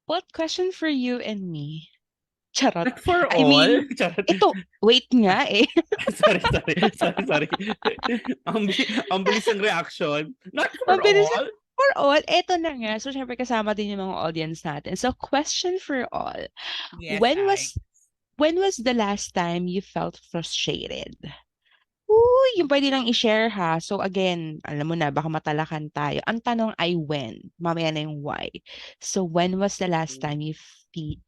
What question for you and me? Charot. Not for I all. mean, Charot. wait nga eh. Sorry. Ang bilis ng reaction. Not for Mabilis all. for all. Eto na nga. So, syempre kasama din yung mga audience natin. So, question for all. Yes, When I. was when was the last time you felt frustrated? Uy, yung pwede lang i-share ha. So again, alam mo na, baka matalakan tayo. Ang tanong ay when. Mamaya na yung why. So when was the last time you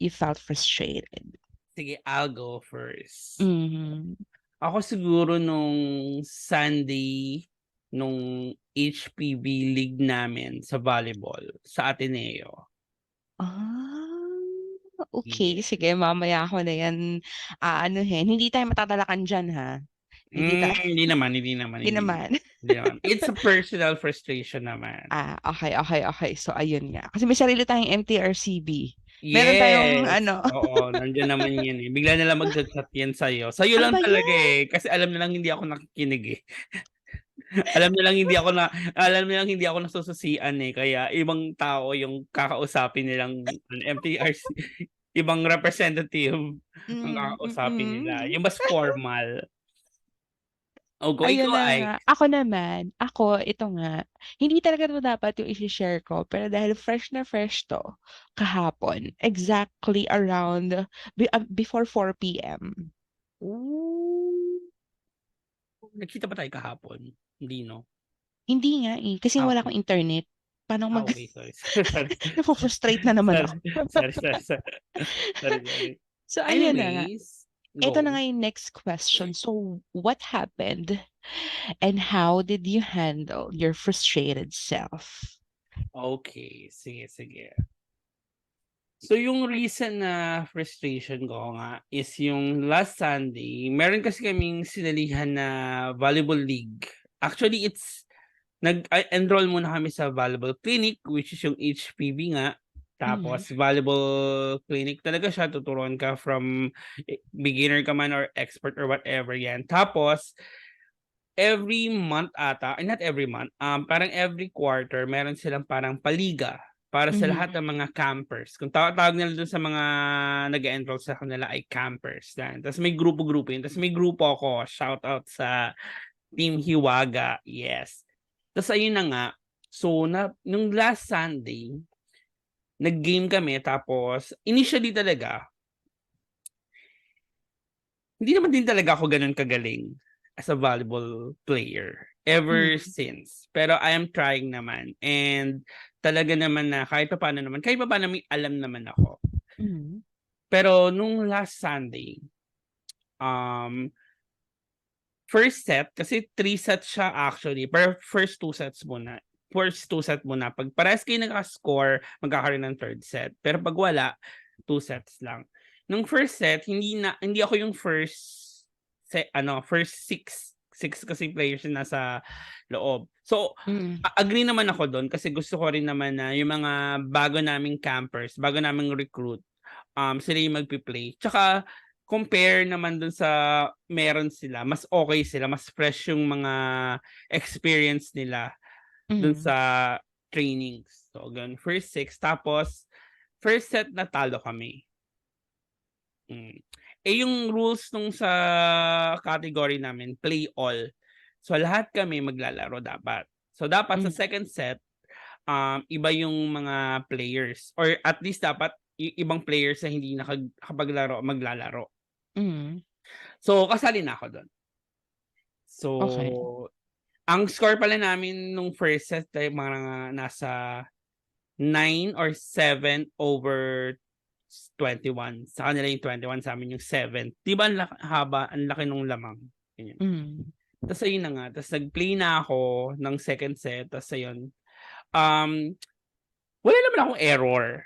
felt frustrated? Sige, I'll go first. Mhm. Ako siguro nung Sunday, nung HPB league namin sa volleyball, sa Ateneo. Okay. Yeah. Sige, mamaya ako na yan aanuhin. Hindi tayo matatalakan dyan ha. Hindi tayo, hindi Hindi naman. naman. Hindi naman. It's a personal frustration naman. Okay. So ayun nga. Kasi may sarili tayong MTRCB. Meron tayong Yes. ano. Oo, nandiyan naman yan eh. Bigla na lang magchat-chat yan sa'yo. Sa'yo Ano lang ba talaga yan? eh. Kasi alam nilang hindi ako nakikinig eh. Alam nilang hindi ako nasususian eh. Kaya ibang tao yung kakausapin nilang MTRC, ibang representative ang kakausapin nila. Mm. Yung mas formal. O go, Ayun ikaw na ay. nga. Ito nga, hindi talaga 'to dapat yung ise-share ko, pero dahil fresh 'to, kahapon, exactly around before 4 p.m. Ooh. Nagkita ba tayo kahapon? Hindi, no? Hindi nga, eh, kasi wala akong Okay. internet. Paano Okay. Sorry. nafu-frustrate na naman Sorry. ako. Sorry. So ayun na nga, Anyways, ito na go. nga yung next question. So what happened and how did you handle your frustrated self? Okay, sige. So yung reason na frustration ko nga is yung last Sunday, meron kasi kaming sinalihan na volleyball league. Actually, nag-enroll muna kami sa volleyball clinic, which is yung HPB nga. Mhm. Tapos volleyball clinic talaga siya, tuturuan ka from beginner ka man or expert or whatever yan. Tapos every month ata, not every month, parang every quarter, meron silang parang paliga para sa Mhm. lahat ng mga campers. Kung tawag nila dun sa mga nag-enroll sa kanila ay campers. Yan. Tapos may grupo-grupo yun. Tapos may grupo ako, shout out sa Team Hiwaga. Yes. Tapos ayun na nga, so nung last Sunday, nag-game kami tapos initially talaga, hindi naman din talaga ako ganun kagaling as a volleyball player ever Mhm. since. Pero I am trying naman and talaga naman na kahit papaano naman, kahit papaano may alam naman ako. Mhm. Pero nung last Sunday, um, first set, kasi 3 sets siya actually, pero first 2 sets muna. First 2 set muna. Pag parehas kayo naka-score, magkakaroon ng third set. Pero pag wala, 2 sets lang. Nung first set, hindi ako yung first six kasi players yung nasa loob. So, Mhm. agree naman ako doon kasi gusto ko rin naman na yung mga bago naming campers, bago naming recruit, sila yung magpi-play. Tsaka compare naman dun sa meron sila, mas okay sila, mas fresh yung mga experience nila dun Mhm. sa trainings. So, ganun. First 6, tapos first set natalo kami. Mm. Eh, yung rules nung sa category namin, play all. So, lahat kami maglalaro dapat. So, dapat sa Mhm. second set, iba yung mga players. Or at least dapat ibang players na hindi nakakapaglaro, maglalaro. Mhm. So, kasali na ako doon. So, Okey. ang score pala namin nung first set ay mga nasa 9 or 7/21. Sa kanila yung 21, sa amin yung 7. 'Di ba ang laki nung lamang. Ganyan. Mhm. Tapos ayun na nga, tapos nag-play na ako ng second set, tapos ayun. Um, wala naman akong error.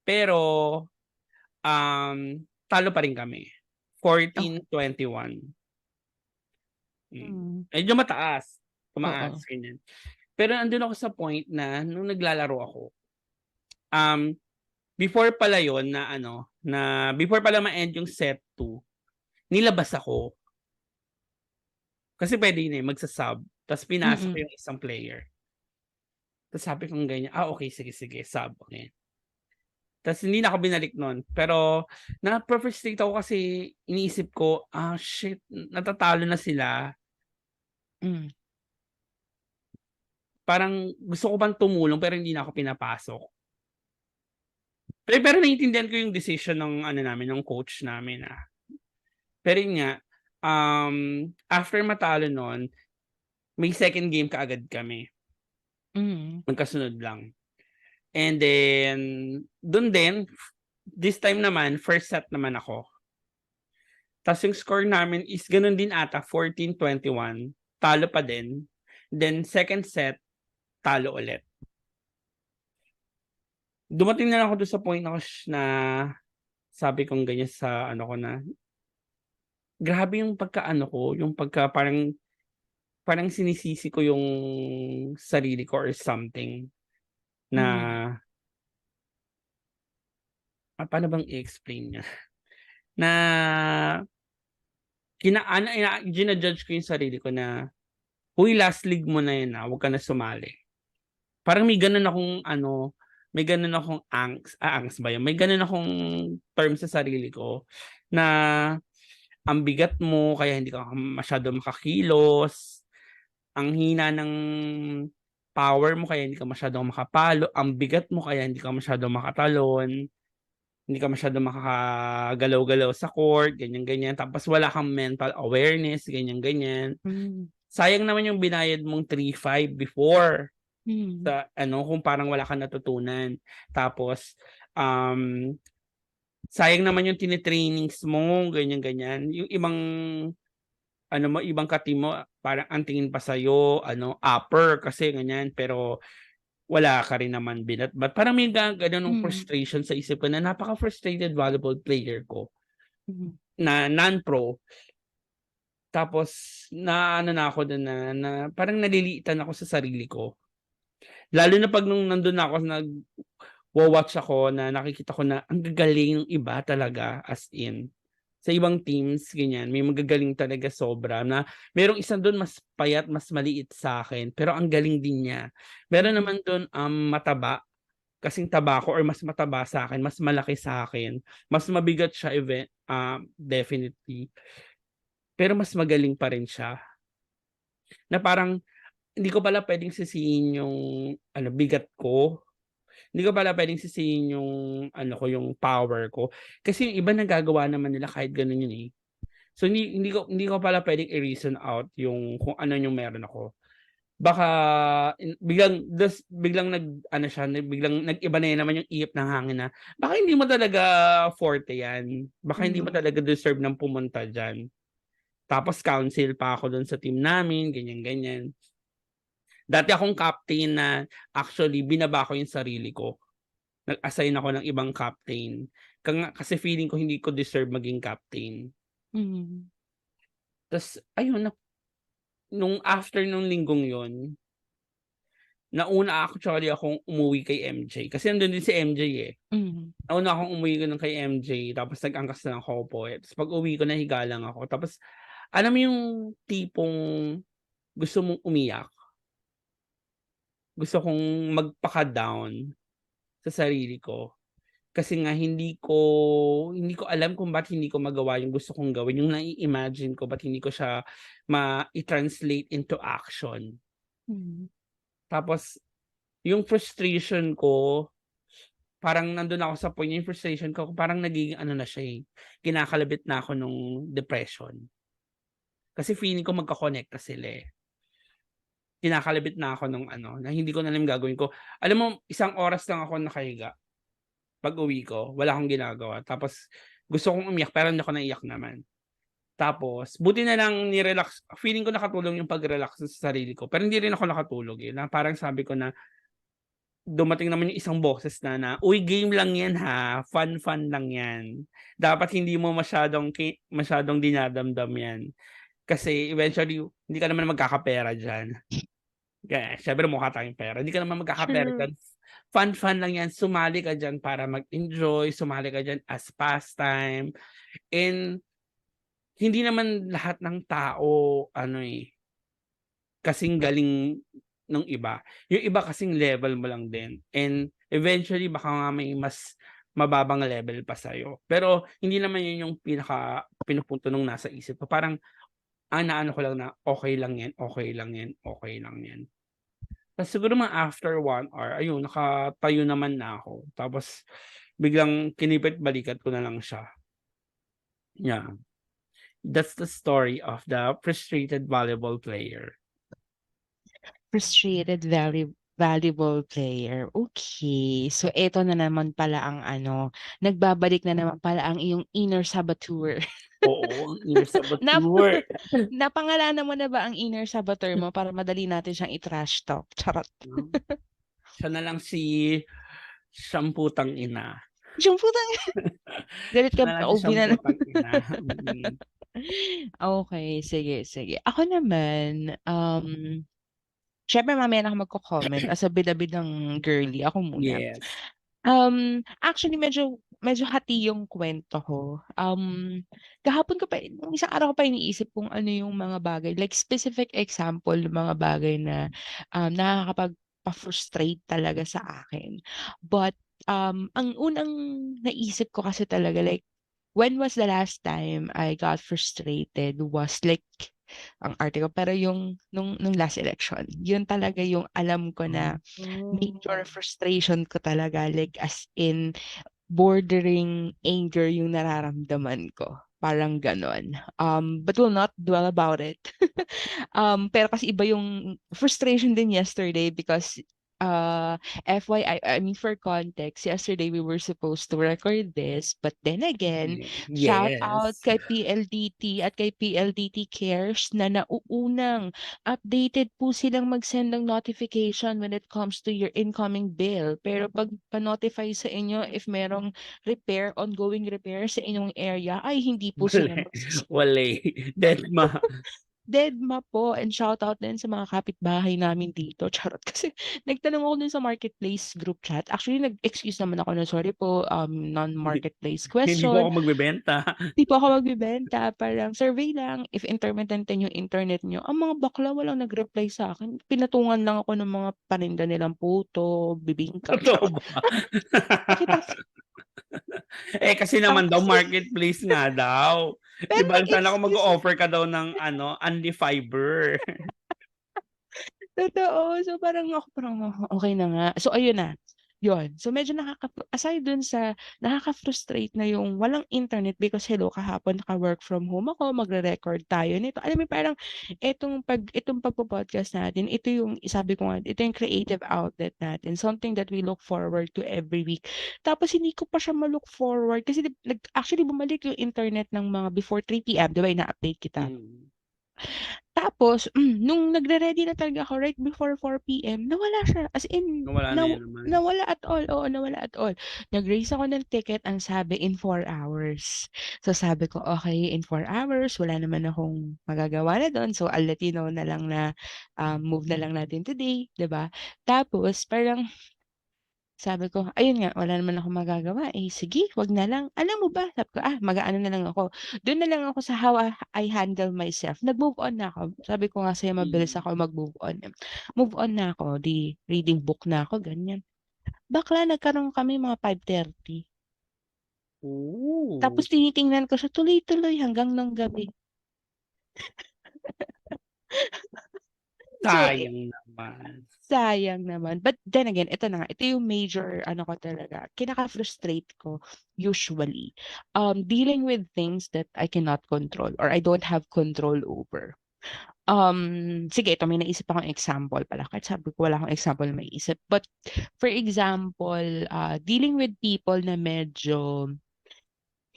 Pero talo pa rin kami. Ok 14-21. hmm, Medyo mataas, tumaas, oo. ganyan. Pero nandun ako sa point na nung naglalaro ako, um, before pala yon na before pala ma-end yung set 2, nilabas ako. Kasi pwede yun eh, magsa-sub. Tapos pinasok ko Mm. yung isang player. Tapos sabi kong ganyan, okay, sige, sub. Okay. Tas hindi na ako binalik nun. Pero na-frustrate ako kasi iniisip ko, shit, natatalo na sila. Hmm. Parang gusto ko bang tumulong pero hindi na ako pinapasok. Pero naiintindihan ko yung decision ng ano namin, ng coach namin, Pero yun nga, after matalo nun, may second game kaagad kami. Mm. Magkasunod lang. And then, dun din, this time naman, first set naman ako. Tapos yung score namin is ganun din ata, 14-21. Talo pa din. Then, second set, talo ulit. Dumating na lang ako doon sa point na sabi kong ganyan sa ano ko na, grabe yung pagkaano ko, yung pagka parang sinisisi ko yung sarili ko or something na Mm. paano bang i-explain niya? Na gina-judge ko yung sarili ko na, "Uy, last league mo na yan, wag ka na sumali." Parang may gano'n akong ano, may gano'n akong angst ba yun? May gano'n akong term sa sarili ko na ang bigat mo kaya hindi ka masyadong makakilos, ang hina ng power mo kaya hindi ka masyadong makapalo, ang bigat mo kaya hindi ka masyadong makatalon, hindi ka masyadong makakagalaw-galaw sa court, ganyan-ganyan. Tapos wala kang mental awareness, ganyan-ganyan. Hmm. Sayang naman yung binayad mong 3-5 before Hmm. sa ano, kung parang wala kang natutunan. Tapos, sayang naman yung tini-trainings mo, ganyan-ganyan. Yung ibang ano mo, ibang ka-team mo, parang ang tingin pa sa'yo, ano, upper kasi ganyan, pero wala ka rin naman binatbat. Parang may ganung Hmm. frustration sa isip ko na napaka-frustrated volleyball player ko Hmm. na non-pro. Tapos naano na ako dun na parang naliliitan ako sa sarili ko. Lalo na 'pag nung nandun na ako nagwa-watch ako na nakikita ko na ang gagaling ng iba talaga, as in. Sa ibang teams ganyan, may magagaling talaga sobra na merong isa dun mas payat, mas maliit sa'kin, pero ang galing din niya. Meron Hmm. naman dun, mataba, kasing taba ko or mas mataba sa'kin, mas malaki sa'kin, mas mabigat siya definitely, pero mas magaling pa rin siya. Na parang hindi ko pala puwedeng sisihin yung ano, bigat ko. Hindi ko pala puwedeng sisihin yung ano ko, yung power ko. Kasi yung iba nagagawa naman nila kahit gano'n yun, So hindi ko pala puwedeng i-reason out yung kung ano yung meron ako. Baka biglang nag-ano siya, biglang nag-iba na naman yung ihip ng hangin na, baka hindi mo talaga forte 'yan. Baka hindi mo Hmm. talaga deserve ng pumunta diyan. Tapos counsel pa ako dun sa team namin, ganyan-ganyan. Dati akong captain na actually binaba ko yung sarili ko. Nag-assign ako ng ibang captain. Kasi feeling ko hindi ko deserve maging captain. Hmm. Tas ayun nung after nung linggong yun, nauna actually akong umuwi kay MJ kasi nandun din si MJ, Hmm. Nauna akong umuwi nun kay MJ tapos nag-angkas na ako po, tapos pag-uwi ko nahiga lang ako tapos alam mo yung tipong gusto mong umiyak, gusto kong magpaka-down sa sarili ko. Kasi nga hindi ko alam kung ba't hindi ko magawa yung gusto kong gawin, yung nai-imagine ko ba't hindi ko siya mai-translate into action. Hmm. Tapos yung frustration ko, parang nandun ako sa point yung frustration ko parang nagiging ano na siya, kinakalabit na ako nung depression. Kasi feeling ko magkakonekta sila, Kinakalabit na ako nung ano, na hindi ko na alam gagawin ko. Alam mo, isang oras lang ako nakahiga. Pag-uwi ko, wala akong ginagawa. Tapos gusto kong umiyak pero hindi ako naiyak naman. Tapos buti na lang feeling ko nakatulong yung pag-relax sa sarili ko. Pero hindi rin ako nakatulog, na parang sabi ko na dumating naman yung isang boses na, "Uy, game lang 'yan ha, fun-fun lang 'yan. Dapat hindi mo masyadong dinadamdam 'yan. Kasi eventually hindi ka naman magkakapera diyan." Kaya siyempre mukha tayong pera, "Hindi ka naman magkakapera True. diyan. Fun-fun lang 'yan, sumali ka diyan para mag-enjoy, sumali ka diyan as pastime." And hindi naman lahat ng tao ano, kasing galing nung iba. Yung iba kasing level mo lang din and eventually baka nga may mas mababang level pa sa'yo. Pero hindi naman yun yung pinupunto nung nasa isip ko. Parang naano ko lang na, "Okey lang yan, okey lang yan, okey lang yan." Tas siguro mga after 1 hour ayun nakatayo naman na ako. Tapos biglang kinipit-balikat ko na lang siya. Yeah, that's the story of the frustrated volleyball player. Frustrated valuable player, okey. So eto na naman pala ang ano, nagbabalik na naman pala ang iyong inner saboteur. Oo, ang inner Nap saboteur. napangalanan mo na ba ang inner saboteur mo para madali natin siyang i-trash talk? Charot. Siya na lang si Samputang Ina. Yung putang galit Siya ka na lang si pauwi na naman. Samputang Ina, mm. Okey, sige, sige. Ako naman, siyempre mamaya na ako magko-comment as a bida-bidang girly, ako muna. Yes. Actually medyo hati yung kwento ko. Kahapon ko pa nung isang araw ko pa iniisip kung ano yung mga bagay, like specific example ng mga bagay na, nakakapagpa-frustrate talaga sa akin. But, ang unang naisip ko kasi talaga like, when was the last time I got frustrated was like, ang arte ko, pero yung nung last election. Yun talaga yung alam ko na major Oh. frustration ko talaga, like as in bordering anger yung nararamdaman ko, parang gano'n. But will not dwell about it. Pero kasi iba yung frustration din yesterday because, FYI, I mean for context, yesterday we were supposed to record this, but then again, shout out Yes. kay PLDT at kay PLDT Cares na nauunang updated po silang mag-send ng notification when it comes to your incoming bill. Pero 'pag pa-notify sa inyo if merong repair, ongoing repair sa inyong area, ay hindi po sila Wale, wale, dedma. Dedma po, and shoutout din sa mga kapitbahay namin dito, charot. Kasi nagtanong ako dun sa marketplace group chat. Actually, nag-excuse naman ako na, "Sorry po, non-marketplace Hindi po question. ako magbebenta. 'Di po ako magbebenta, parang survey lang, if intermittent din yung internet niyo." Ang mga bakla walang nag-reply sa'kin, pinatungan lang ako ng mga paninda nilang puto, bibingka, Totoo charot. ba? Nakita Eh, kasi naman daw tapos marketplace nga daw. 'Di pero ba sana kung nag-excuse mag-o-offer ka daw ng ano, unli fiber. totoo. So, parang ako parang, okey na nga. So, ayun na, yun. So, medyo aside dun sa nakaka-frustrate na yung walang internet because hello, kahapon naka-work from home ako, magre-record tayo nito. Alam mo parang itong pagpo-podcast natin, ito yung sabi ko nga, ito yung creative outlet natin, something that we look forward to every week. Tapos hindi ko pa siya ma-look forward kasi actually bumalik yung internet ng mga before 3 PM, 'di ba ina-update kita. Mm, Tapos, nung nagre-ready na talaga ako right before 4 PM, nawala siya. As in, nawala na 'yan naman. nawala at all, oo, nawala at all. Nag-raise ako ng ticket, ang sabi in 4 hours. So sabi ko, "Okey, in 4 hours wala naman akong magagawa na dun, so I'll let you know na lang na, move na lang natin today," 'di ba? Tapos parang sabi ko, ayun nga, wala naman akong magagawa, eh, sige, 'wag na lang. Alam mo ba, sabi ko, mag-aano na lang ako, dun na lang ako sa how I handle myself, nag-move on na ako. Sabi ko nga sa'yo mabilis Mm. ako mag-move on, eh. Move on na ako, 'di reading book na ako, ganyan. Bakla nagkaroon kami mga 5:30, Oh, tapos tinitingnan ko siya tuloy-tuloy hanggang nung gabi. So, sayang naman. sayang naman. But then again, ito na nga, ito yung major ano ko talaga, kinaka-frustrate ko usually, dealing with things that I cannot control or I don't have control over. Sige, ito may naisip akong example pala kahit sabi ko wala akong example na maiisip. But for example, dealing with people na medyo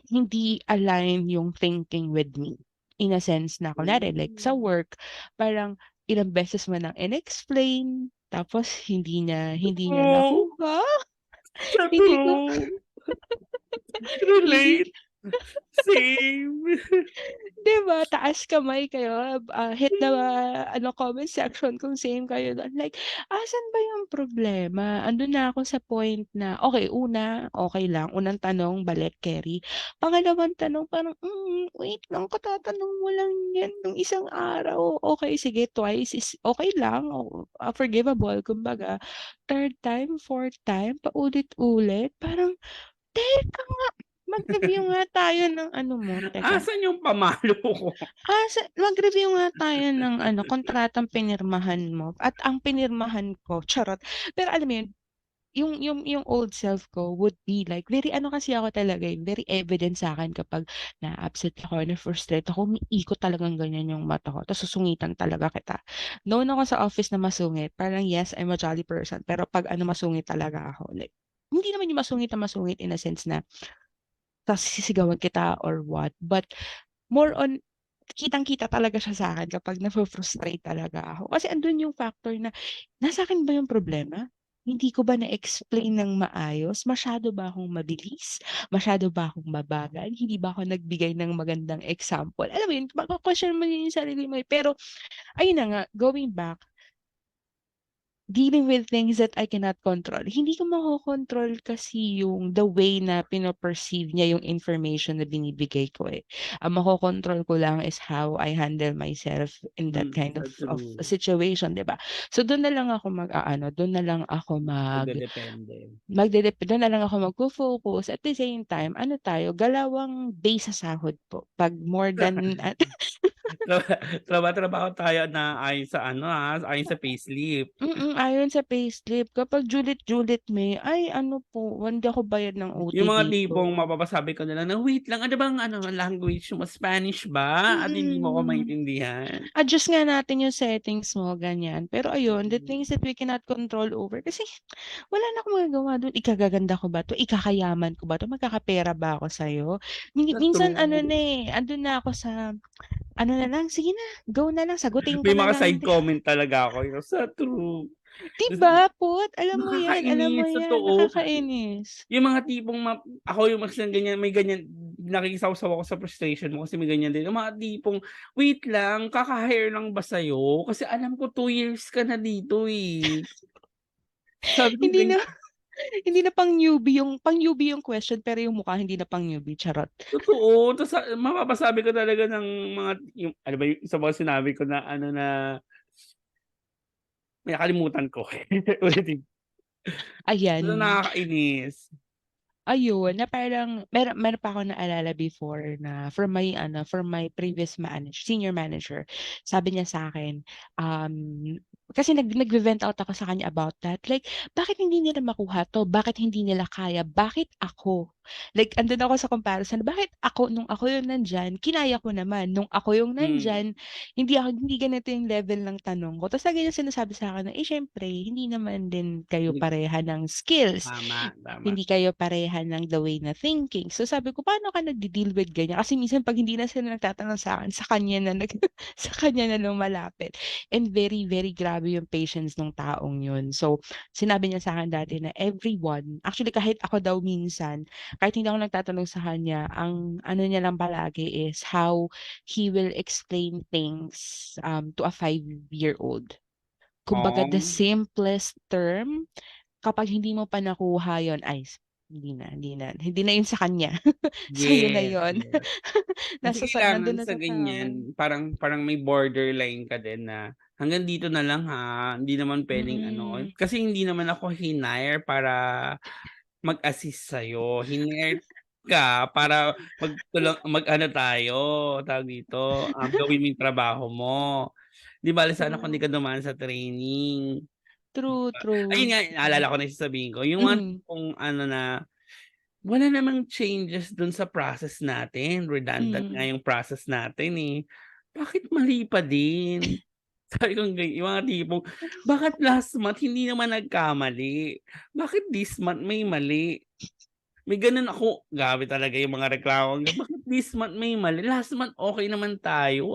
hindi align yung thinking with me. In a sense na kunwari like sa Hmm, work, parang ilang beses mo nang in-explain, tapos hindi niya true, nakuha, sa hindi ko true, hindi relate, same. 'di ba, taas kamay kayo, hit the ano comment section kung same kayo dun. Like, asan ba yung problema? Andun na ako sa point na okey, una, okey lang, unang tanong balik carry. Pangalawang tanong parang, wait lang katatanong mo lang yan nung isang araw. Okey sige twice is okey lang, forgivable kumbaga. Third time, fourth time, paulit-ulit parang Teka nga, mag-review nga tayo ng ano mo, teka. Asan yung pamalo ko? Mag-review nga tayo ng ano, kontratang pinirmahan mo at ang pinirmahan ko, charot. Pero alam mo yun, yung old self ko would be like very ano kasi ako talaga, very evident sa'kin kapag na-upset ako, na-frustrate ako, umiikot talagang ganyan yung mata ko ta's susungitan talaga kita. Known ako sa office na masungit, parang yes, I'm a jolly person, pero 'pag ano masungit talaga ako, like hindi naman yung masungit na masungit in a sense na ta's sisigawan kita or what, but more on kitang-kita talaga siya sa'kin kapag nafu-frustrate talaga ako. Kasi andun yung factor na, nasa akin ba yung problema? Hindi ko ba na-explain ng maayos? Masyado ba akong mabilis? Masyado ba akong mabagal? Hindi ba ako nagbigay ng magandang example? Alam mo yun, mako-question mo yun yung sarili mo, eh. Pero ayun na nga, going back, dealing with things that I cannot control. Hindi ko makokontrol kasi yung the way na pino-perceive niya yung information na binibigay ko, eh. Ang makokontrol ko lang is how I handle myself in that kind of True. situation, 'di ba? So dun na lang ako mag-aano, dun na lang ako Magdedepende. dun na lang ako magfo-focus at the same time ano tayo, galawang base sa sahod po. 'Pag more than Trabaho tayo na ayon sa ano, ayon sa payslip. ayon sa payslip kapag julit-julit may, ay ano po, hindi ako bayad ng OT Yung mga dito. tipong mapapasabi ka na lang na, "Wait lang, ano bang ano language mo, Spanish ba at hindi mo ako Mm. maintindihan?" Adjust nga natin yung settings mo, ganyan. Pero ayun, the Mm, things that we cannot control over kasi wala na akong magagawa dun. Ikagaganda ko ba 'to, ikakayaman ko ba 'to, magkakapera ba ako sa'yo? Minsan ano true. na, eh, andun na ako sa ano na lang, sige na, go na lang, sagutin ko May na mga lang. side comment talaga ako, yung sa true. 'Di Tas ba, pot? Alam mo nakakainis, yan, totoo. nakakainis. Yung mga tipong ako yung mas ganyan, may ganyan, nakikisawsaw ako sa frustration mo kasi may ganyan din. Yung mga tipong, "Wait lang, kaka-hire lang ba sa'yo? Kasi alam ko 2 years ka na dito, eh." Sabi ko Hindi na ganyan. hindi na pang newbie yung question pero yung mukha hindi na pang newbie, charot. Totoo, tas mapapasabi ka talaga ng mga yung ano ba yung isa pa sinabi ko na ano na, may nakalimutan ko, ulitin pero Ayan. nakakainis. Ayun, na parang meron pa akong naalala before na from my previous senior manager. Sabi niya sa'kin, kasi nagve-vent out ako sa kanya about that, like, "Bakit hindi nila makuha 'to? Bakit hindi nila kaya? Bakit ako?" Like, andun ako sa comparison, bakit ako nung ako yung nandiyan, kinaya ko naman. Nung ako yung Hmm, nandiyan, hindi ganito yung level ng tanong ko. Ta's lagi niyang sinasabi sa'kin na, "Eh, siyempre hindi naman din kayo hindi pareha ng skills." tama, tama. Hindi kayo pareha ng the way na thinking. So sabi ko, "Paano ka nagde-deal with ganyan?" Kasi minsan 'pag hindi na sila nagtatanong sa'kin, sa kanya na sa kanya na lumalapit. And very, very grabe yung patience nung taong yun. So sinabi niya sa'kin dati na everyone actually kahit ako daw minsan, kahit hindi ako nagtatanong sa kanya, ang ano niya lang palagi is how he will explain things, to a 5-year-old. Kumbaga the Oh, simplest term kapag hindi mo pa nakuha yun, ay hindi na yun sa kanya. Sa'yo na yes, yun. yes. Kasi Nandun kailangan na sa sa tao. ganyan parang parang may borderline ka din na, "Hanggang dito na lang ha, hindi naman puwedeng ano." Mm. Kasi hindi naman ako hinire para mag-assist sa'yo, hinire ka para mag-ano tayo, tawag dito, gawin mo yung trabaho mo. 'Di bale sana kung 'di True. ka dumaan sa training. True, Ayun true. nga, naalala ko na yung sasabihin ko, yung mga Mm, tipong ano na, wala namang changes dun sa process natin, redundant nga mm. yung process natin, eh. Bakit mali pa din? Sabi kong yung mga tipong, bakit last month hindi naman nagkamali? Bakit this month may mali? May gano'n ako, grabe talaga yung mga reklamo, bakit this month may mali, last month okey naman tayo,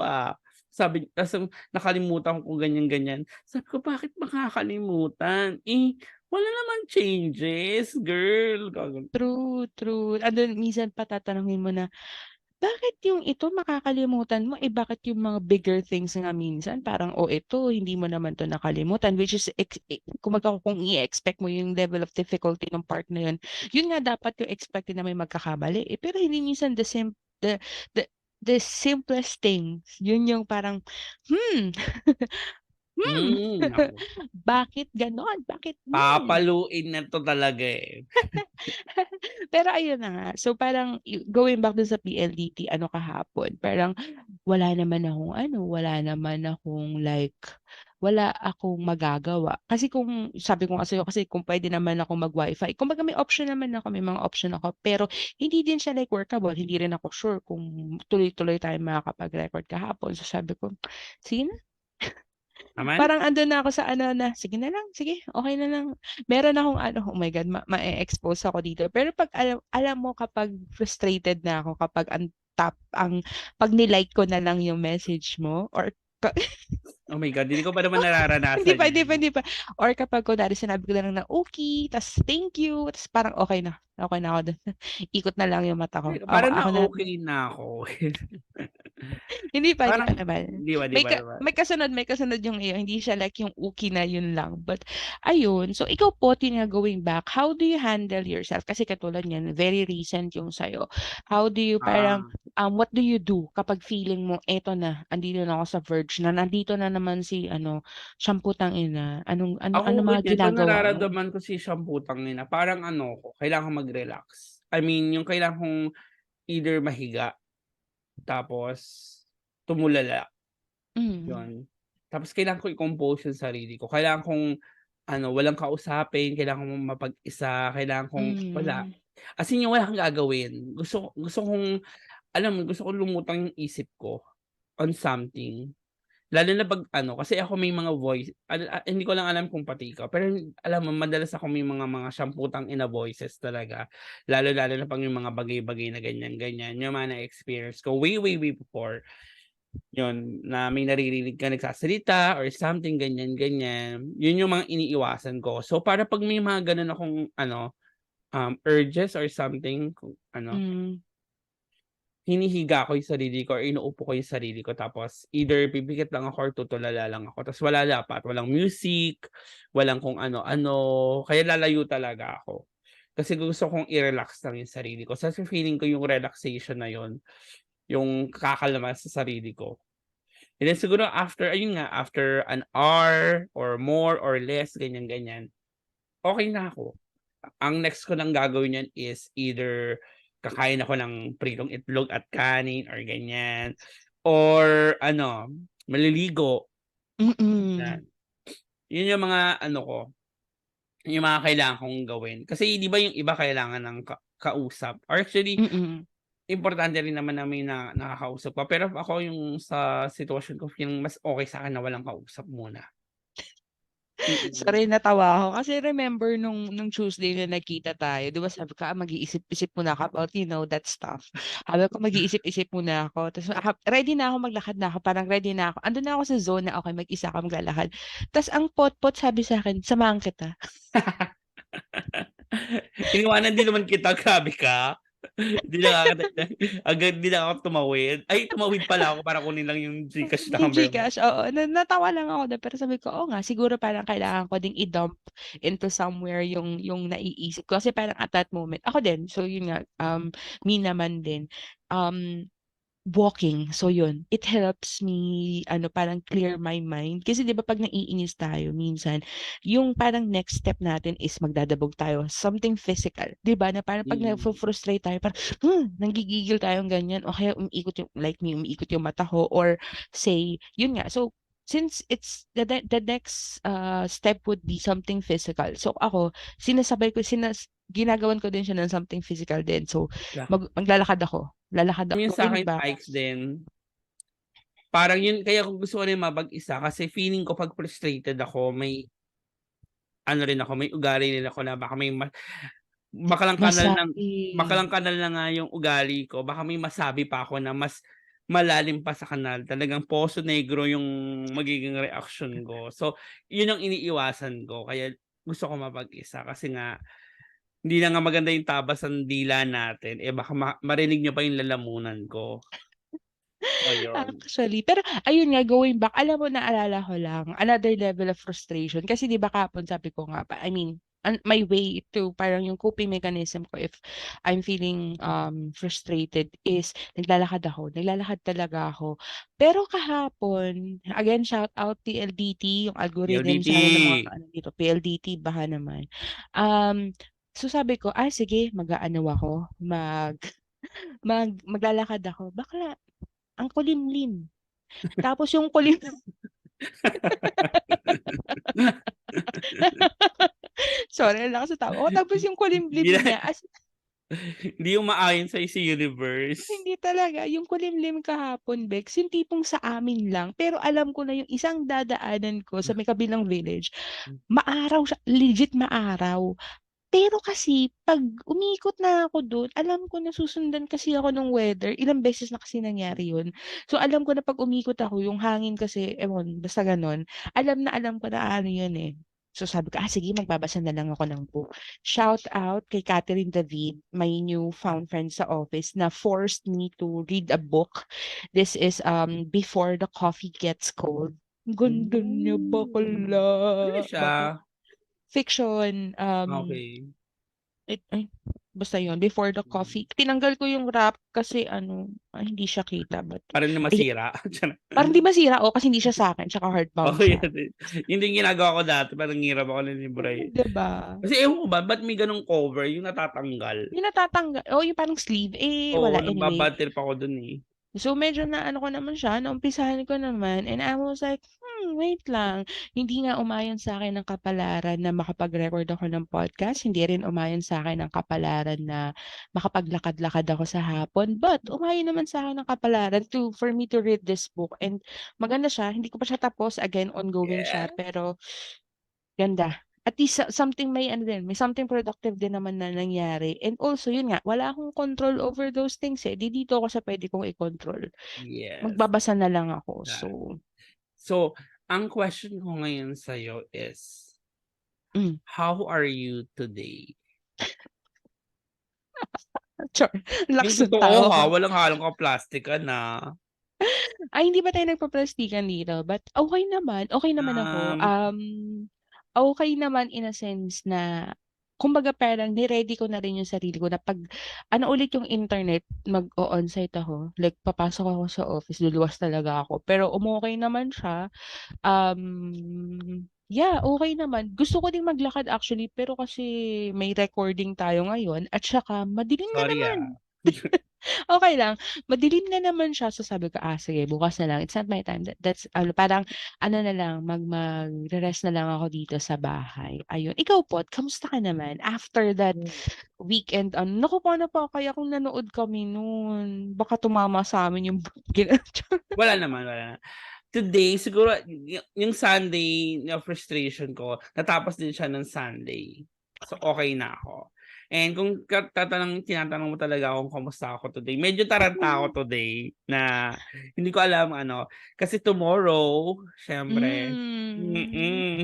Sabi ta's nakalimutan ko kung ganyan-ganyan. Sabi ko, "Bakit makakalimutan, eh, wala namang changes girl." True, true. Andun minsan pa tatanungin mo na, bakit yung ito makakalimutan mo, eh, bakit yung mga bigger things nga minsan parang, "Oh, ito hindi mo naman 'to nakalimutan." Which is kumbaga kung i-expect mo yung level of difficulty nung part na yun, yun nga dapat yung expected na may magkakamali, eh. Pero hindi minsan the the the simplest things, yun yung parang, "Hmm, hmm, Naku, bakit gano'n? Bakit hmm?" papaluin na 'to talaga, eh. Pero ayun na nga, so parang going back dun sa PLDT ano kahapon, parang wala naman akong like, wala akong magagawa. Kasi kung sabi ko nga sa'yo kasi kung puwede naman akong mag-WiFi, kumbaga may option naman ako, may mga option ako, pero hindi din siya like workable, hindi rin ako sure kung tuloy-tuloy tayong makakapag-record kahapon. So sabi ko, sige na. Naman? Parang andun na ako sa ano na, sige na lang, sige, okey na lang. Meron akong ano, oh my God, ma-e-expose ako dito. Pero 'pag alam alam mo kapag frustrated na ako kapag ang 'pag ni-like ko na lang yung message mo or ka Oh my God, hindi ko pa naman hindi nararanasan pa, hindi pa, yan. hindi pa. Or kapag kunwari sinabi ko na lang na, "Okey," ta's, "Thank you," ta's parang okey na ako dun. Ikot na lang yung mata ko. Parang Ako na na-okey na ako. hindi pa Parang naman. 'di ba naman? May kasunod yung iyo, hindi siya like yung uki na yun lang. But ayun, so ikaw po going back, how do you handle yourself? Kasi katulad niyan, very recent yung sa'yo. How do you parang, Ah, what do you do kapag feeling mo, eto na, andito na ako sa verge na, nandito na naman si ano, siyang putang-ina, ano ako mga ganyan 'pag ginagawa mo? nararamdaman ko si siyang putang-ina parang ano ko, kailangan mag-relax. I mean yung kailangan kong either mahiga, tapos tumulala, Hmm, yun. Tapos kailangan ko i-compose yung sarili ko, kailangan kong ano, walang kausapin, kailangan kong mapag-isa, kailangan kong wala. hmm, As in yung wala kang gagawin. Gusto gusto kong alam mo, gusto kong lumutang yung isip ko on something. Lalo na 'pag ano, kasi ako may mga hindi ko lang alam kung pati ikaw, pero alam mo madalas ako may mga samputang ina voices talaga. Lalo-lalo na 'pag yung mga bagay-bagay na ganyan-ganyan, yung mga na-experience ko way, way, way before. Yun, na may naririnig ka nagsasalita or something ganyan-ganyan, yun yung mga iniiwasan ko. So, para 'pag may mga gano'n akong ano, urges or something kung ano, hmm, hinihiga ko yung sarili ko or inuupo ko yung sarili ko tapos either pipikit lang ako or tutulala lang ako ta's wala dapat, walang music, walang kung ano-ano, kaya lalayo talaga ako. Kasi gusto kong i-relax lang yung sarili ko, kasi feeling ko yung relaxation na yun, yung kakalma sa sarili ko. And then siguro after ayun nga, after an hour or more or less ganyan-ganyan, okey na ako. Ang next ko lang gagawin niyan is either kakain ako ng pritong itlog at kanin or ganyan, or ano, maliligo, yan. mm, Yun yung mga ano ko, yung mga kailangan kong gawin. Kasi 'di ba yung iba kailangan ng kausap or actually mm. importante rin naman na may nakakausap ka, pero ako yung sa sitwasyon ko feeling mas okey sa'kin na walang kausap muna. Sorry, Mm. natawa ako kasi remember nung Tuesday na nagkita tayo, 'di ba sabi ko, mag-iisip-isip muna ako about, that stuff. Sabi ko mag-iisip-isip muna ako tapos ready na ako, maglakad na ako, parang ready na ako. Andun na ako sa zone na okey mag-isa ako maglalakad. Ta's ang potpot sabi sa'kin, "Samahan kita." Iniwanan din naman kita, grabe ka. Di nakakata agad di na ako tumawid. Ay, tumawid pala ako para kunin lang yung GCash Yung number mo. GCash, oo, natawa lang ako dun pero sabi ko, oo nga siguro parang kailangan ko ding i-dump into somewhere yung naiisip ko kasi parang at that moment ako din, so yun nga, me naman din, um walking. So yun, it helps me ano parang clear my mind. Kasi 'di ba 'pag naiinis tayo minsan, yung parang next step natin is magdadabog tayo, something physical, 'di ba? Na parang 'pag Mm, nafo-frustrate tayo parang, nanggigigil tayong ganyan o kaya umiikot yung like me, umiikot yung mata ko or say, yun nga. So since it's the next step would be something physical. So ako, sinasabay ko ginagawan ko din siya ng something physical din. So la maglalakad ako. Lalakad yung going sa'kin back. hikes din, parang yun kaya ko gusto ko rin mapag-isa kasi feeling ko 'pag frustrated ako may ano rin ako, may ugali rin ako na baka may Masabi. makalang kanal na nga yung ugali ko, baka may masabi pa ako na mas malalim pa sa kanal, talagang poso negro yung magiging reaksyon ko. So, yun ang iniiwasan ko kaya gusto ko mapag-isa kasi nga hindi na nga maganda yung tabas ng dila natin, eh, baka marinig niyo pa yung lalamunan ko. So, yun. Actually, pero ayun nga, going back, alam mo naalala ko lang, another level of frustration kasi 'di ba kahapon sabi ko nga I mean, my way to parang yung coping mechanism ko if I'm feeling, frustrated is naglalakad talaga ako. Pero kahapon, again shout out PLDT, yung algorithm PLDT. sana ng mga ano dito, PLDT baka naman. Um So sabi ko, sige, mag-aano ako, maglalakad ako. Bakla, ang kulimlim. Tapos yung kulim sorry, ang lakas ng tawa ko. Tapos yung Hindi kulimlim na niya, hindi umaayon sa'yo si universe. hindi talaga. Yung kulimlim kahapon, Bex, yung tipong sa amin lang. Pero alam ko na yung isang dadaanan ko sa may kabilang village, maaraw siya, legit maaraw. Pero kasi 'pag umikot na ako dun, alam ko na susundan kasi ako ng weather, ilang beses na kasi nangyari yun. So, alam ko na 'pag umikot ako yung hangin kasi ewan basta gano'n, alam ko na ano yun, eh. So, sabi ko, sige magbabasa na lang ako ng book. Shout out kay Catherine David, my new found friend sa office na forced me to read a book. This is, Before the Coffee Gets Cold. Ang ganda niya bakla, Ano siya? fiction, Okay. ay, basta yun, Before the Coffee. Tinanggal ko yung wrap kasi hindi siya kita. But, Parang na ay, masira. parang di masira, kasi hindi siya sa akin, tsaka Oo, hardbound siya. yun din ginagawa ko dati, parang hirap ako ng libro eh. Diba? Kasi ewan ko ba, ba't may ganong cover yung natatanggal? Yung natatanggal, yung parang sleeve, Oo, wala, anyway. nababad trip ako dun eh. So, medyo na ano ko naman siya, naumpisahan ko naman, and I was like, wait lang. Hindi nga umayon sa akin ng kapalaran na makapag-record ako ng podcast. Hindi rin umayon sa akin ng kapalaran na makapaglakad-lakad ako sa hapon. But, umayon naman sa akin ng kapalaran for me to read this book. And maganda siya. Hindi ko pa siya tapos. Again, ongoing siya. Yeah. Pero, ganda. At least something may something productive din naman na nangyari. And also, yun nga, wala akong control over those things eh. Dito ako sa pwede kong i-control. Yes. Magbabasa na lang ako. So, That. So, ang question ko ngayon sa'yo is, mm. how are you today? Sure. Yung Lakas ng totoo tawa ko. walang halong ka-plastikan na. Ay, hindi ba tayo nagpa-plastikan dito? But okay naman. Okay naman ako. Um, Okay naman in a sense na kumbaga parang ni-ready ko na rin yung sarili ko na 'pag ulit yung internet, mag-o-onsite ako. Like papasok ako sa office, luluwas talaga ako. Pero umokey naman siya. Yeah, okay naman. Gusto ko ding maglakad actually, pero kasi may recording tayo ngayon at saka madilim na sorry naman. ah. Okay lang, madilim na naman siya, so sabi ko, sige bukas na lang, it's not my time, that's parang ano na lang, magre-rest na lang ako dito sa bahay, ayun. Ikaw po, kamusta ka naman after that weekend? Naku, paano pa kaya kung nanood kami nun, baka tumama sa'min yung Wala naman, wala. Today, siguro, yung Sunday na frustration ko, natapos din siya ng Sunday. So, okay na ako. And kung tinatanong mo talaga kung kamusta ako today, medyo taranta ako today na hindi ko alam ano. Kasi tomorrow, syempre,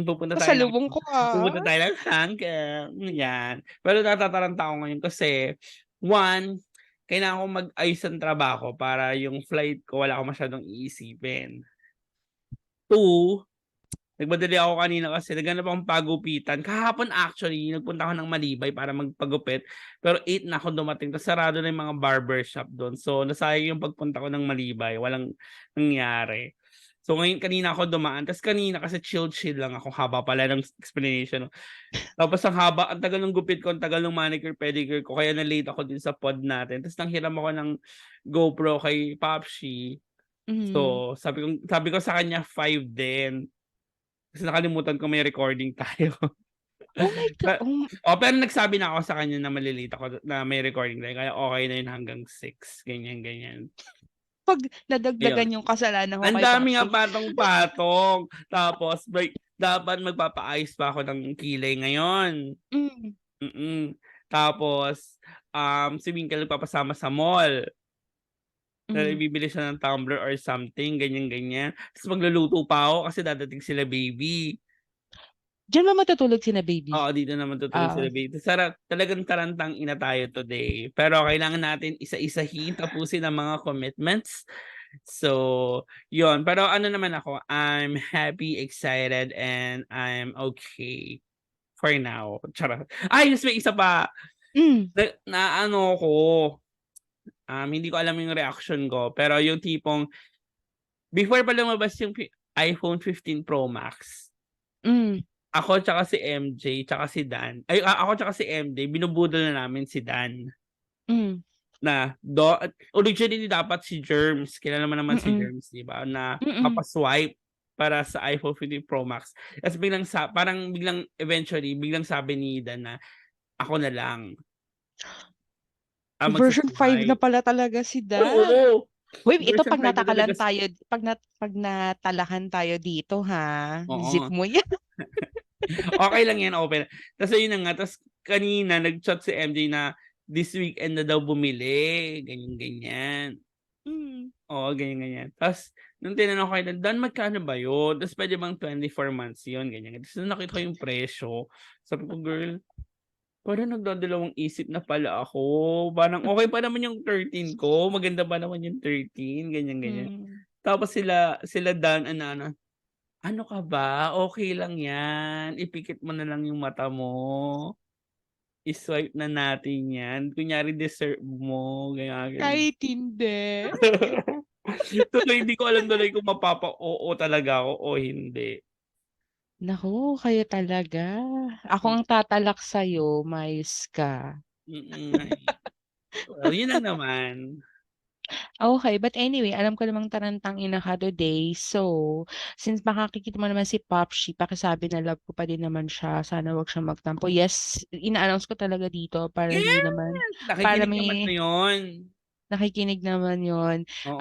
pupunta tayo ng Pasalubong ko, pupunta tayo ng Hanggang. Yan. Pero natataranta ako ngayon kasi, one, kailangan ko mag-ayos ng trabaho para yung flight ko wala akong masyadong iisipin. 2, nagmadali ako kanina kasi naghanap akong pagupitan. Kahapon actually, nagpunta ako ng Malibay para magpagupit. Pero 8 na ako dumating. Tapos sarado na yung mga barbershop doon. So, nasayang yung pagpunta ko ng Malibay. Walang nangyari. So, ngayon kanina ako dumaan. Tapos kanina kasi chill lang ako. Haba pala ng explanation. Tapos ang tagal ng gupit ko, ang tagal ng manicure, pedicure ko. Kaya na-late ako din sa pod natin. Tapos nanghiram ako ng GoPro kay Popshi. Mhm. So, sabi ko sa kanya 5 din. Kasi nakalimutan ko may recording tayo. Oh my God, Pero nagsabi na ako sa kanya na malilate ako na may recording tayo. Kaya okay na yun hanggang 6. Ganyan. 'pag Ayun. nadagdagan yung kasalanan ko Ang kay dami nga Papsi. patong-patong. Tapos, dapat magpapaayos pa ako ng kilay ngayon. Hmm, Tapos, si Winkle nagpapasama sa mall. Na hmm. bibili siya ng tumbler or something, ganyan. Tapos magluluto pa ako kasi dadating sila baby. Diyan ba matutulog sina baby? Oo, dito naman tutulog sila baby. Talagang tarantang ina tayo today. Pero kailangan natin isa-isahin, tapusin ang mga commitments. So, yon. Pero ano naman ako, I'm happy, excited, and I'm okay for now. Charot. Yes, may isa pa. Hmm, Na ano ko, hindi ko alam yung reaction ko. Pero yung tipong, before pa lumabas yung iPhone 15 Pro Max, hmm. ako tsaka si MJ tsaka si Dan ako tsaka si MJ binubudol na namin si Dan Hmm, na originally dapat si Germs, kilala mo naman si mm, Germs, 'di ba, na mm. papa-swipe para sa iPhone 15 Pro Max. Ta's parang biglang eventually biglang sabi ni Dan na ako na lang ang Version 5 na magsa-swipe. pala talaga si Dan. Oo, Wait, ito version 5 na talaga 'pag natalakan tayo dito ha, zip oo. mo yan. Okey lang yan, open. Tas ayun na nga, tas kanina nag-chat si MJ na this weekend na daw bumili, ganyan-ganyan. Hmm, Oo, ganyan-ganyan. Tas nung tinanong ko kay Dan, "Dan magkano ba yun? Tas puwede bang 24 months yun?" Ganyan. Tas nung nakita ko yung presyo, sabi ko, "Girl, parang nagdadalawang isip na pala ako. Parang okey pa naman yung 13 ko, maganda pa naman yung 13." Ganyan-ganyan. hmm. Tapos sila sila Dan ano, "Ano ka ba, okey lang yan, ipikit mo na lang yung mata mo, i-swipe na natin yan, kunyari deserve mo." Ganyan. Kahit hindi. Tuloy hindi ko alam tuloy kung mapapa-oo talaga ako o hindi. Naku, kayo talaga. Ako Hmm, ang tatalak sa'yo, mayos ka. nga eh. Well, yun lang naman. Okay, but anyway, alam ko namang tarantang-ina ka today. So, since makikita mo naman si Popshi, pakisabi na love ko pa din naman siya. Sana wag siyang magtampo. Yes, ina-announce ko talaga dito para hindi naman Yes! para Nakikinig naman may 'to yun. nakikinig naman yon. Oo.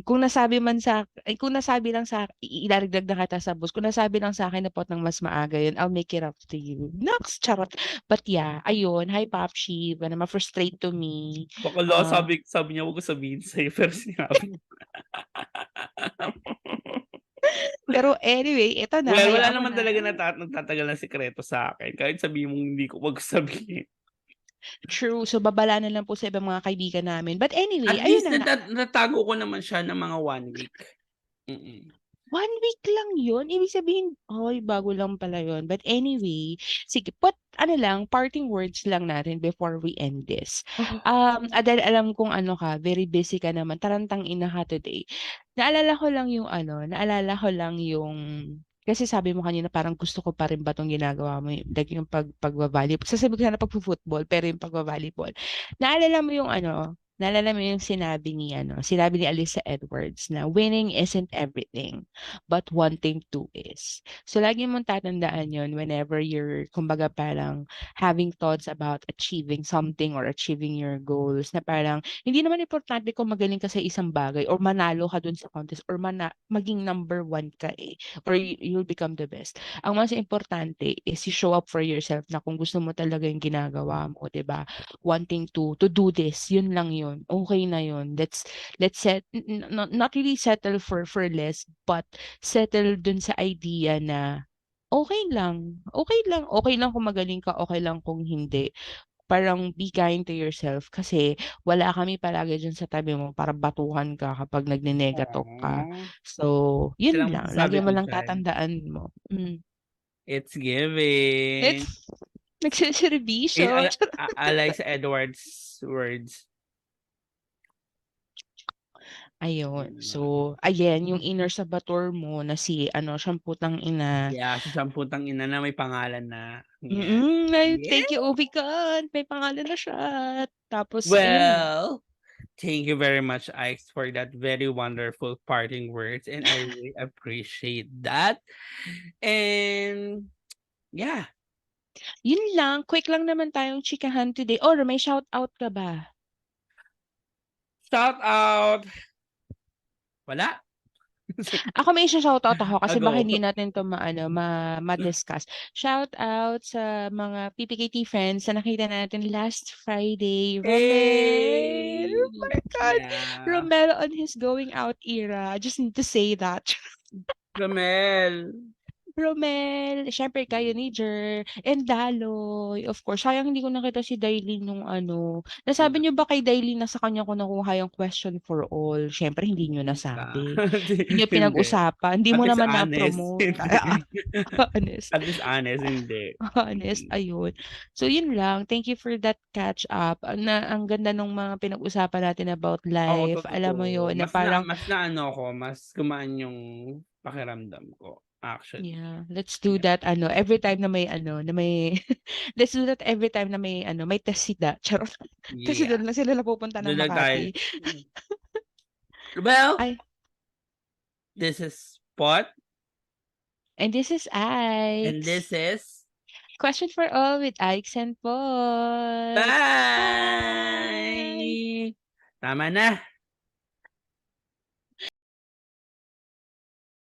Kung nasabi lang sa idaragdag na kita sa bus, kung nasabi lang sa'kin na pot ng mas maaga yun, I'll make it up to you. Naks, charot. But yeah, ayun. Hi, Popshi. Huwag ka na ma-frustrate to me. Bakla Um, sabi niya wag ko sabihin sa'yo pero sinabi. pero anyway, ito na, Well, wala hayaan mo naman na. talaga nagtatagal na sikreto sa'kin kahit sabihin mong hindi ko wag ko sabihin. True. So, babala na lang po sa ibang mga kaibigan namin. But anyway, At ayun least na nga. natago ko naman siya ng mga 1 week. Mm. 1 week lang yun? Ibig sabihin, ay, bago lang pala yun. But anyway, sige, ano lang, parting words lang natin before we end this. Dahil alam kong ano ka, very busy ka naman, tarantang-ina ka today. Naalala ko lang yung, kasi sabi mo kanina parang gusto ko pa rin ba 'tong ginagawa mo, like yung pagvo-volleyball. Sasabihin ko sana pagfo-football, pero yung pagvo-volleyball. Naalala mo yung sinabi ni Alyssa Edwards na winning isn't everything, but wanting to is. So, lagi mong tatandaan yun whenever you're, kumbaga parang having thoughts about achieving something or achieving your goals, na parang hindi naman importante kung magaling ka sa isang bagay or manalo ka dun sa contest or maging number one ka or you'll become the best. Ang mas importante is you show up for yourself na kung gusto mo talaga yung ginagawa mo, 'di ba? Wanting to do this, yun lang yun. Okay na yun. Let's not really settle for less, but settle dun sa idea na okay lang kung magaling ka, okay lang kung hindi. Parang be kind to yourself kasi wala kami palagi diyan sa tabi mo para batuhan ka kapag nagne-negatalk ka. Aw, So, yun silang lang, masasabi lagi ko mo lang diyan, tatandaan mo. it's giving. It's nagseserbisyo. Alexa Edwards words. Ayun. Yun. So, again, yung inner saboteur mo na si ano, siyang putang-ina. Yeah, si samputang-ina na may pangalan na, yan. Ay, Yeah. thank you, oh my God, may pangalan na siya. Tapos ayun na. Well, thank you very much, Ike, for that very wonderful parting words, and I really appreciate that. And yeah, Yun lang, quick lang naman tayong chikahan today. Or may shoutout ka ba? shout out. Wala. Ako may isa-shoutout ako kasi baka Go. hindi natin 'to ma-discuss. Shoutout sa mga PPKT friends na nakita natin last Friday. Romel! Hey! Oh my God! Yeah. Romel on his going out era. I just need to say that. Romel. Romel, siyempre kayo ni Jer, and Daloy, of course. Sayang hindi ko nakita si Dailin nung ano. Nasabi niyo ba kay Dailin na sa kanya ko nakuha yung question for all? Siyempre hindi niyo Basta. nasabi. Hindi niyo Hindi. pinag-usapan, hindi At mo least naman honest. na-promote. Hindi. Honest. At least honest, hindi. Honest, ayun. So yun lang, thank you for that catch up. Ang ganda nung mga pinag-usapan natin about Oo, life. Alam mo totoo. yun, na parang Mas naano ko, mas gumaan yung pakiramdam ko. actually. Yeah, let's do that every time na may let's do that every time na may tesida. Charot. Kasi Yeah. doon lang sila napupunta ng Doon lang tayo. Makati. Well, Ay, this is Pot, and this is and Ike's. this is Question for all with Ike's and Pots. Bye! Bye! Tama na.